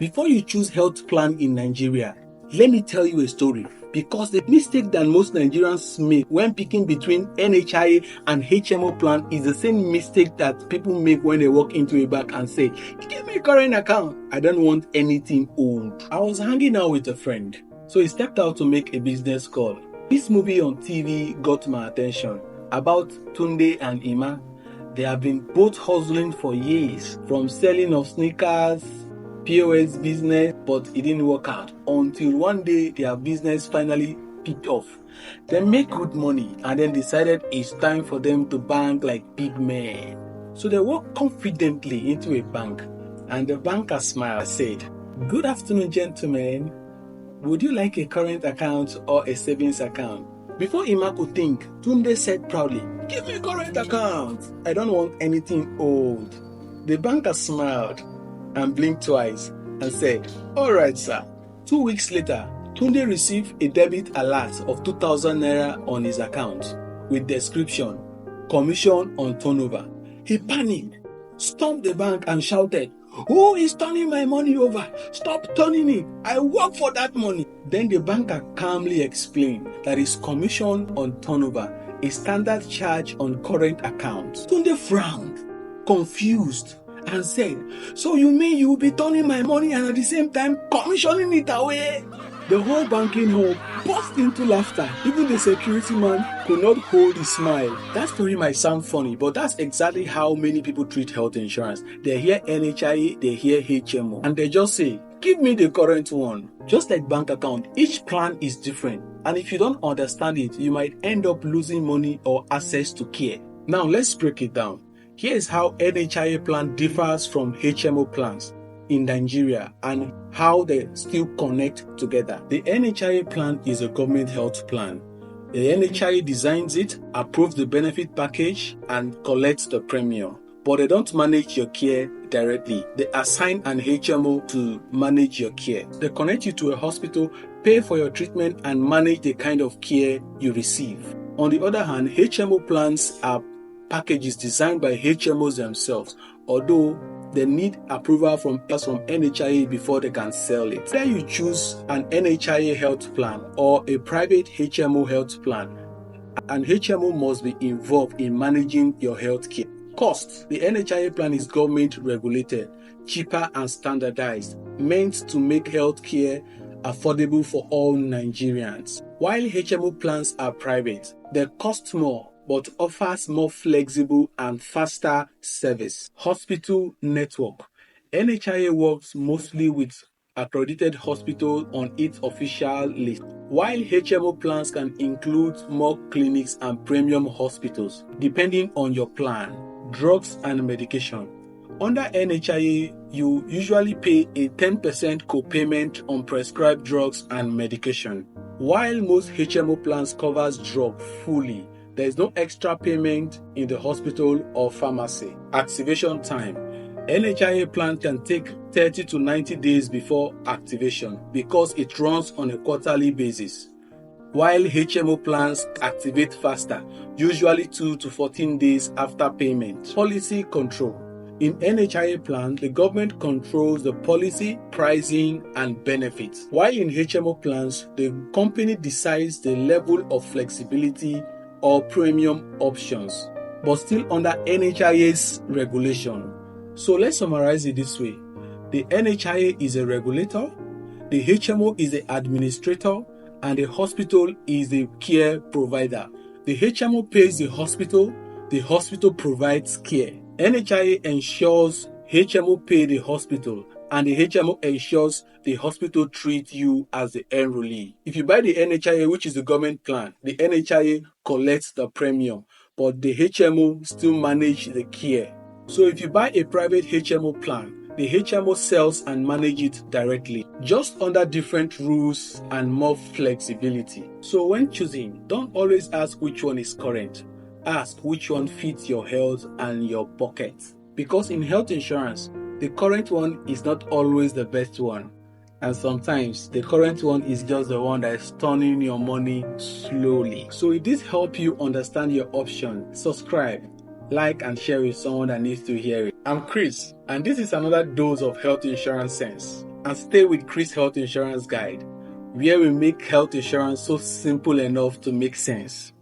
Before you choose health plan in Nigeria, let me tell you a story. Because the mistake that most Nigerians make when picking between NHIA and HMO plan is the same mistake that people make when they walk into a bank and say, "Give me a current account. I don't want anything old." I was hanging out with a friend, so he stepped out to make a business call. This movie on TV got my attention about Tunde and Ima. They have been both hustling for years, from selling of sneakers, POS business, but it didn't work out until one day their business finally picked off. They make good money and then decided it's time for them to bank like big men. So they walked confidently into a bank and the banker smiled and said, "Good afternoon, gentlemen. Would you like a current account or a savings account?" Before Ima could think, Tunde said proudly, "Give me a current account. I don't want anything old." The banker smiled and blinked twice and said, "All right, sir." 2 weeks later, Tunde received a debit alert of 2,000 naira on his account with description, "Commission on turnover." He panicked, stormed the bank and shouted, "Who is turning my money over? Stop turning it. I work for that money." Then the banker calmly explained that his commission on turnover is standard charge on current accounts. Tunde frowned, confused, and said, "So you mean you will be turning my money and at the same time commissioning it away?" The whole banking hall burst into laughter. Even the security man could not hold his smile. That story might sound funny, but that's exactly how many people treat health insurance. They hear NHIA, they hear HMO, and they just say, "Give me the current one." Just like bank account, each plan is different. And if you don't understand it, you might end up losing money or access to care. Now let's break it down. Here is how NHIA plan differs from HMO plans in Nigeria and how they still connect together. The NHIA plan is a government health plan. The NHIA designs it, approves the benefit package, and collects the premium. But they don't manage your care directly. They assign an HMO to manage your care. They connect you to a hospital, pay for your treatment, and manage the kind of care you receive. On the other hand, HMO plans are packages designed by HMOs themselves, although they need approval from NHIA before they can sell it. Whether you choose an NHIA health plan or a private HMO health plan, an HMO must be involved in managing your health care. Cost. The NHIA plan is government regulated, cheaper and standardized, meant to make health care affordable for all Nigerians. While HMO plans are private, they cost more but offers more flexible and faster service. Hospital network. NHIA works mostly with accredited hospitals on its official list, while HMO plans can include more clinics and premium hospitals, depending on your plan. Drugs and medication. Under NHIA, you usually pay a 10% co-payment on prescribed drugs and medication. While most HMO plans covers drugs fully, there is no extra payment in the hospital or pharmacy. Activation time. NHIA plan can take 30 to 90 days before activation because it runs on a quarterly basis, while HMO plans activate faster, usually 2 to 14 days after payment. Policy control. In NHIA plan, the government controls the policy, pricing, and benefits, while in HMO plans, the company decides the level of flexibility or premium options, but still under NHIA's regulation. So let's summarize it this way. The NHIA is a regulator, the HMO is the administrator, and the hospital is the care provider. The HMO pays the hospital provides care. NHIA ensures HMO pay the hospital, and the HMO ensures the hospital treats you as the enrollee. If you buy the NHIA, which is the government plan, the NHIA collects the premium, but the HMO still manages the care. So if you buy a private HMO plan, the HMO sells and manages it directly, just under different rules and more flexibility. So when choosing, don't always ask which one is current. Ask which one fits your health and your pocket. Because in health insurance, the current one is not always the best one. And sometimes the current one is just the one that is turning your money slowly. So if this helps you understand your option, subscribe, like and share with someone that needs to hear it. I'm Chris, and this is another dose of health insurance sense. and stay with Chris Health Insurance Guide, where we make health insurance so simple enough to make sense.